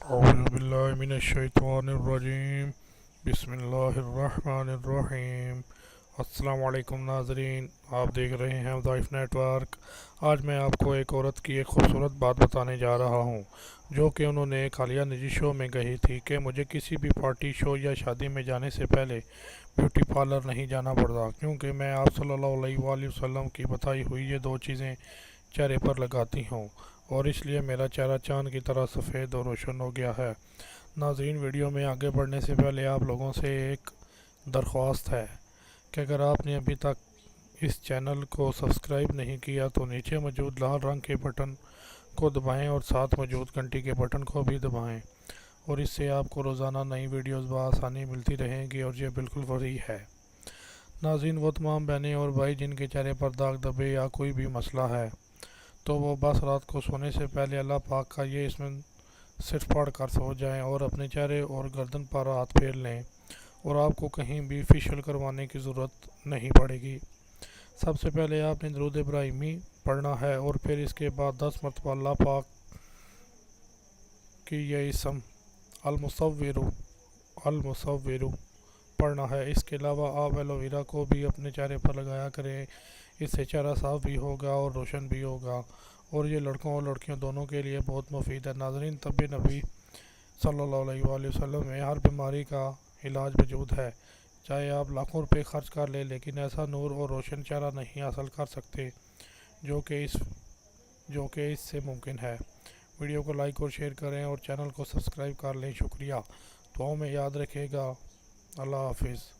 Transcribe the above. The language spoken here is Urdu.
اعوذ باللہ من الشیطان الرجیم بسم اللہ الرحمن الرحیم۔ السلام علیکم ناظرین، آپ دیکھ رہے ہیں وظائف نیٹ ورک۔ آج میں آپ کو ایک عورت کی ایک خوبصورت بات بتانے جا رہا ہوں، جو کہ انہوں نے ایک حالیہ نجی شو میں کہی تھی کہ مجھے کسی بھی پارٹی، شو یا شادی میں جانے سے پہلے بیوٹی پارلر نہیں جانا پڑتا، کیونکہ میں آپ صلی اللہ علیہ وآلہ وسلم کی بتائی ہوئی یہ دو چیزیں چہرے پر لگاتی ہوں، اور اس لیے میرا چہرہ چاند کی طرح سفید اور روشن ہو گیا ہے۔ ناظرین، ویڈیو میں آگے بڑھنے سے پہلے آپ لوگوں سے ایک درخواست ہے کہ اگر آپ نے ابھی تک اس چینل کو سبسکرائب نہیں کیا تو نیچے موجود لال رنگ کے بٹن کو دبائیں اور ساتھ موجود گھنٹی کے بٹن کو بھی دبائیں، اور اس سے آپ کو روزانہ نئی ویڈیوز بآسانی ملتی رہیں گی، اور یہ بالکل فری ہے۔ ناظرین، وہ تمام بہنیں اور بھائی جن کے چہرے پر داغ دھبے یا کوئی بھی مسئلہ ہے، تو وہ بس رات کو سونے سے پہلے اللہ پاک کا یہ اسم صرف پڑھ کر سو جائیں اور اپنے چہرے اور گردن پر ہاتھ پھیر لیں، اور آپ کو کہیں بھی فیشیل کروانے کی ضرورت نہیں پڑے گی۔ سب سے پہلے آپ نے درود ابراہیمی پڑھنا ہے، اور پھر اس کے بعد 10 مرتبہ اللہ پاک کی یہ اسم المصور المصور پڑھنا ہے۔ اس کے علاوہ آپ ایلو ویرا کو بھی اپنے چہرے پر لگایا کریں، اس سے چہرہ صاف بھی ہوگا اور روشن بھی ہوگا، اور یہ لڑکوں اور لڑکیوں دونوں کے لیے بہت مفید ہے۔ ناظرین، طب نبی صلی اللہ علیہ وآلہ وسلم میں ہر بیماری کا علاج موجود ہے، چاہے آپ لاکھوں روپے خرچ کر لیں، لیکن ایسا نور اور روشن چہرہ نہیں حاصل کر سکتے جو کہ اس سے ممکن ہے۔ ویڈیو کو لائک اور شیئر کریں اور چینل کو سبسکرائب کر لیں۔ شکریہ، دعاؤں میں یاد رکھے گا۔ اللہ حافظ۔